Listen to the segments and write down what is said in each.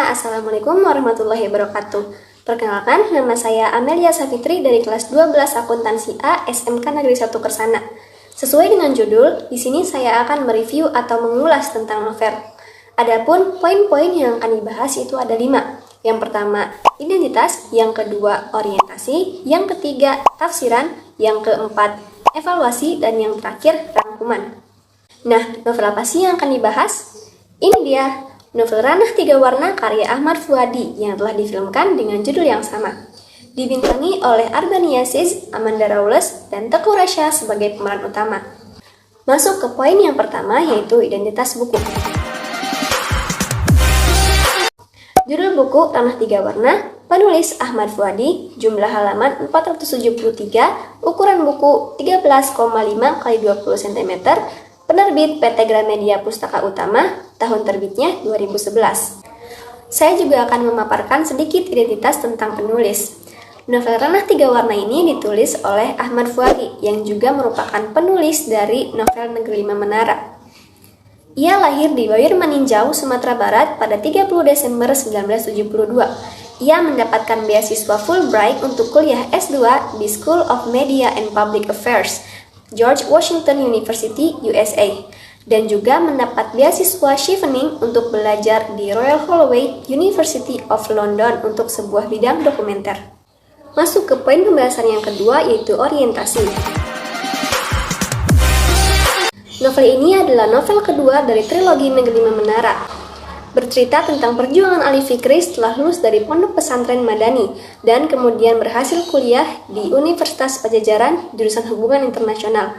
Assalamualaikum warahmatullahi wabarakatuh. Perkenalkan, nama saya Amelia Safitri dari kelas 12 Akuntansi A SMK Negeri 1 Kersana. Sesuai dengan judul, di sini saya akan mereview atau mengulas tentang novel. Adapun poin-poin yang akan dibahas itu ada 5. Yang pertama, identitas, yang kedua, orientasi, yang ketiga, tafsiran, yang keempat, evaluasi, dan yang terakhir, rangkuman. Nah, novel apa sih yang akan dibahas? Ini dia, novel Ranah Tiga Warna karya Ahmad Fuadi yang telah difilmkan dengan judul yang sama. Dibintangi oleh Arbani Aziz, Amanda Rawles, dan Teguh Rasya sebagai pemeran utama. Masuk ke poin yang pertama yaitu identitas buku. Judul buku Ranah Tiga Warna, penulis Ahmad Fuadi, jumlah halaman 473, ukuran buku 13,5 x 20 cm, penerbit PT Gramedia Pustaka Utama, tahun terbitnya 2011. Saya juga akan memaparkan sedikit identitas tentang penulis. Novel Ranah Tiga Warna ini ditulis oleh Ahmad Fuadi yang juga merupakan penulis dari novel Negeri Lima Menara. Ia lahir di Bawir Maninjau, Sumatera Barat pada 30 Desember 1972. Ia mendapatkan beasiswa Fulbright untuk kuliah S2 di School of Media and Public Affairs, George Washington University, USA, dan juga mendapat beasiswa Chevening untuk belajar di Royal Holloway, University of London untuk sebuah bidang dokumenter. Masuk ke poin pembahasan yang kedua yaitu orientasi. Novel ini adalah novel kedua dari trilogi Negeri Lima Menara. Bercerita tentang perjuangan Ali Fikri setelah lulus dari Pondok Pesantren Madani dan kemudian berhasil kuliah di Universitas Pajajaran jurusan Hubungan Internasional.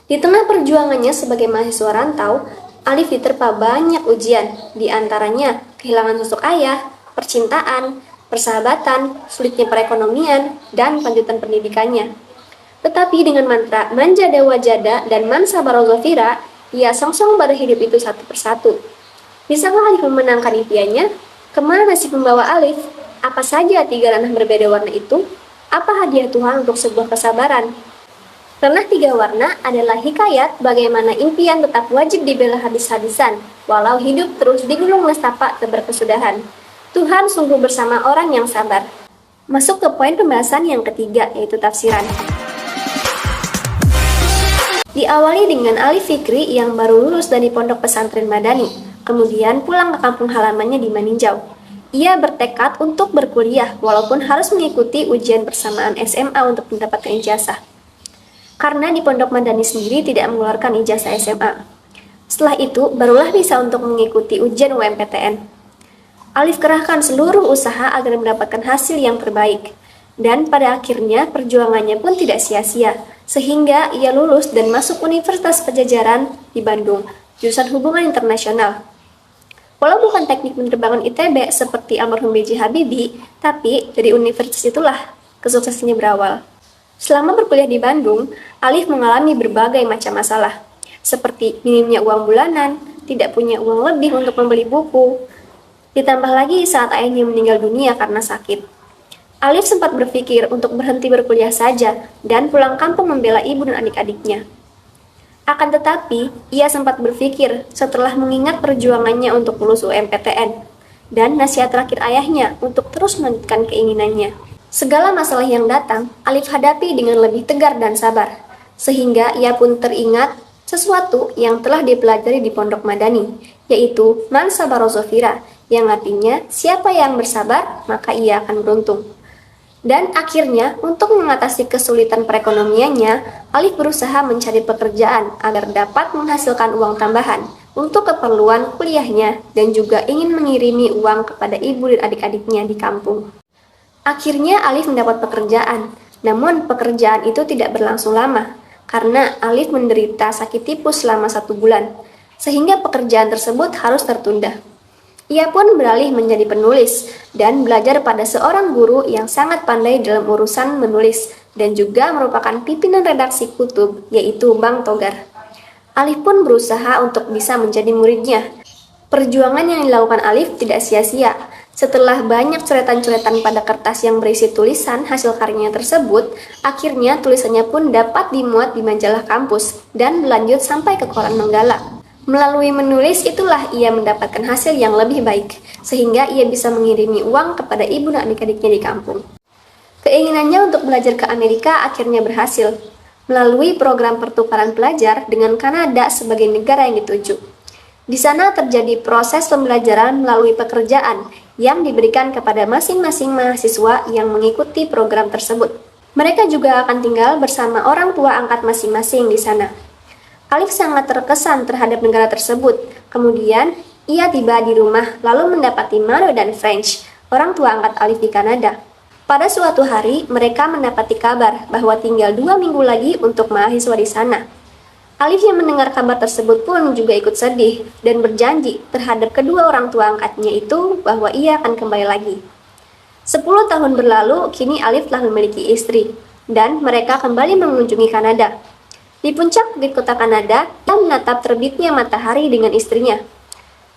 Di tengah perjuangannya sebagai mahasiswa rantau, Alif diterpa banyak ujian, di antaranya kehilangan sosok ayah, percintaan, persahabatan, sulitnya perekonomian, dan lanjutan pendidikannya. Tetapi dengan mantra Manja Dewa Jada dan Man Sabaro Zafira, ia songsong pada hidup itu satu persatu. Bisakah Alif memenangkan impiannya? Kemana nasib membawa Alif? Apa saja tiga ranah berbeda warna itu? Apa hadiah Tuhan untuk sebuah kesabaran? Ranah Tiga Warna adalah hikayat bagaimana impian tetap wajib dibela habis-habisan, walau hidup terus digulung nestapa keberkesudahan. Tuhan sungguh bersama orang yang sabar. Masuk ke poin pembahasan yang ketiga, yaitu tafsiran. Diawali dengan Ali Fikri yang baru lulus dari Pondok Pesantren Madani, kemudian pulang ke kampung halamannya di Maninjau. Ia bertekad untuk berkuliah walaupun harus mengikuti ujian persamaan SMA untuk mendapatkan ijazah. Karena di Pondok Madani sendiri tidak mengeluarkan ijazah SMA. Setelah itu, barulah bisa untuk mengikuti ujian UMPTN. Alif kerahkan seluruh usaha agar mendapatkan hasil yang terbaik. Dan pada akhirnya perjuangannya pun tidak sia-sia, sehingga ia lulus dan masuk Universitas Pajajaran di Bandung, jurusan Hubungan Internasional. Walau bukan teknik penerbangan ITB seperti almarhum B.J. Habibie, tapi dari universitas itulah kesuksesannya berawal. Selama berkuliah di Bandung, Alif mengalami berbagai macam masalah, seperti minimnya uang bulanan, tidak punya uang lebih untuk membeli buku, ditambah lagi saat ayahnya meninggal dunia karena sakit. Alif sempat berpikir untuk berhenti berkuliah saja dan pulang kampung membela ibu dan adik-adiknya. Akan tetapi, ia sempat berpikir setelah mengingat perjuangannya untuk lulus UMPTN dan nasihat terakhir ayahnya untuk terus melanjutkan keinginannya. Segala masalah yang datang, Alif hadapi dengan lebih tegar dan sabar, sehingga ia pun teringat sesuatu yang telah dipelajari di Pondok Madani, yaitu Man Sabaro Zafira, yang artinya siapa yang bersabar, maka ia akan beruntung. Dan akhirnya, untuk mengatasi kesulitan perekonomiannya, Alif berusaha mencari pekerjaan agar dapat menghasilkan uang tambahan untuk keperluan kuliahnya dan juga ingin mengirimi uang kepada ibu dan adik-adiknya di kampung. Akhirnya Alif mendapat pekerjaan, namun pekerjaan itu tidak berlangsung lama karena Alif menderita sakit tipus selama 1 bulan, sehingga pekerjaan tersebut harus tertunda. Ia pun beralih menjadi penulis dan belajar pada seorang guru yang sangat pandai dalam urusan menulis dan juga merupakan pimpinan redaksi Kutub, yaitu Bang Togar. Alif pun berusaha untuk bisa menjadi muridnya. Perjuangan yang dilakukan Alif tidak sia-sia. Setelah banyak coretan-coretan pada kertas yang berisi tulisan hasil karyanya tersebut, akhirnya tulisannya pun dapat dimuat di majalah kampus dan berlanjut sampai ke koran Manggala. Melalui menulis itulah ia mendapatkan hasil yang lebih baik, sehingga ia bisa mengirimi uang kepada ibu dan adik-adiknya di kampung. Keinginannya untuk belajar ke Amerika akhirnya berhasil, melalui program pertukaran pelajar dengan Kanada sebagai negara yang dituju. Di sana terjadi proses pembelajaran melalui pekerjaan yang diberikan kepada masing-masing mahasiswa yang mengikuti program tersebut. Mereka juga akan tinggal bersama orang tua angkat masing-masing di sana. Alif sangat terkesan terhadap negara tersebut. Kemudian, ia tiba di rumah lalu mendapati Maro dan French, orang tua angkat Alif di Kanada. Pada suatu hari, mereka mendapati kabar bahwa tinggal 2 minggu lagi untuk mahasiswa di sana. Alif yang mendengar kabar tersebut pun juga ikut sedih dan berjanji terhadap kedua orang tua angkatnya itu bahwa ia akan kembali lagi. 10 tahun berlalu, kini Alif telah memiliki istri, dan mereka kembali mengunjungi Kanada. Di puncak bukit kota Kanada, ia menatap terbitnya matahari dengan istrinya.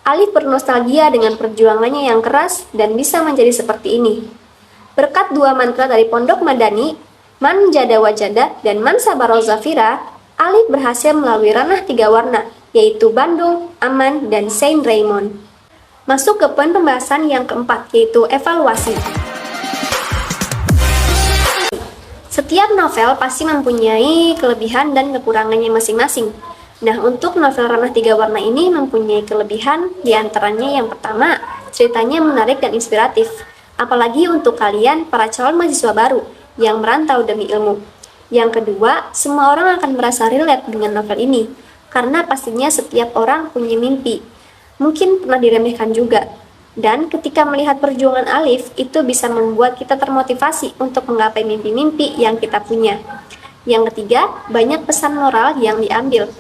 Alif bernostalgia dengan perjuangannya yang keras dan bisa menjadi seperti ini. Berkat 2 mantra dari Pondok Madani, Man Jada Wajada dan Man Sabaro Zafira, Alif berhasil melalui ranah 3 warna, yaitu Bandung, Aman, dan Saint Raymond. Masuk ke poin pembahasan yang keempat, yaitu evaluasi. Setiap novel pasti mempunyai kelebihan dan kekurangannya masing-masing. Nah, untuk novel ranah 3 warna ini mempunyai kelebihan, diantaranya yang pertama, ceritanya menarik dan inspiratif. Apalagi untuk kalian para calon mahasiswa baru yang merantau demi ilmu. Yang kedua, semua orang akan merasa relate dengan novel ini, karena pastinya setiap orang punya mimpi. Mungkin pernah diremehkan juga. Dan ketika melihat perjuangan Alif, itu bisa membuat kita termotivasi untuk menggapai mimpi-mimpi yang kita punya. Yang ketiga, banyak pesan moral yang diambil.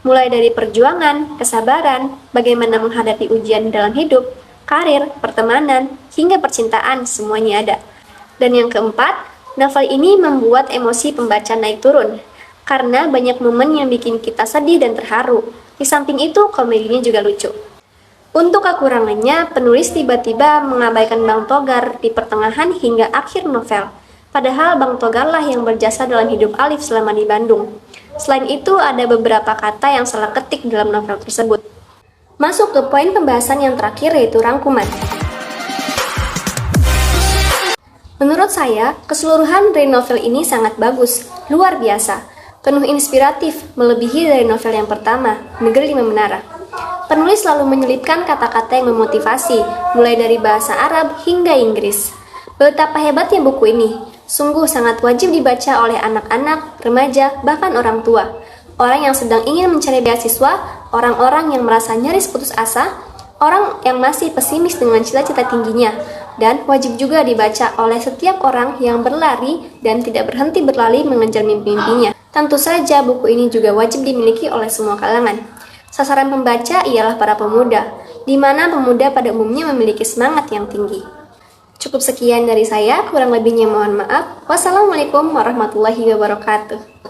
Mulai dari perjuangan, kesabaran, bagaimana menghadapi ujian dalam hidup, karir, pertemanan, hingga percintaan, semuanya ada. Dan yang keempat, novel ini membuat emosi pembaca naik turun, karena banyak momen yang bikin kita sedih dan terharu. Di samping itu, komedinya juga lucu. Untuk kekurangannya, penulis tiba-tiba mengabaikan Bang Togar di pertengahan hingga akhir novel. Padahal Bang Togar lah yang berjasa dalam hidup Alif selama di Bandung. Selain itu, ada beberapa kata yang salah ketik dalam novel tersebut. Masuk ke poin pembahasan yang terakhir, yaitu rangkuman. Menurut saya, keseluruhan dari novel ini sangat bagus, luar biasa, penuh inspiratif, melebihi dari novel yang pertama, Negeri 5 Menara. Penulis selalu menyelipkan kata-kata yang memotivasi, mulai dari bahasa Arab hingga Inggris. Betapa hebatnya buku ini, sungguh sangat wajib dibaca oleh anak-anak, remaja, bahkan orang tua. Orang yang sedang ingin mencari beasiswa, orang-orang yang merasa nyaris putus asa, orang yang masih pesimis dengan cita-cita tingginya, dan wajib juga dibaca oleh setiap orang yang berlari dan tidak berhenti berlari mengejar mimpi-mimpinya. Tentu saja buku ini juga wajib dimiliki oleh semua kalangan. Sasaran pembaca ialah para pemuda, di mana pemuda pada umumnya memiliki semangat yang tinggi. Cukup sekian dari saya, kurang lebihnya mohon maaf. Wassalamualaikum warahmatullahi wabarakatuh.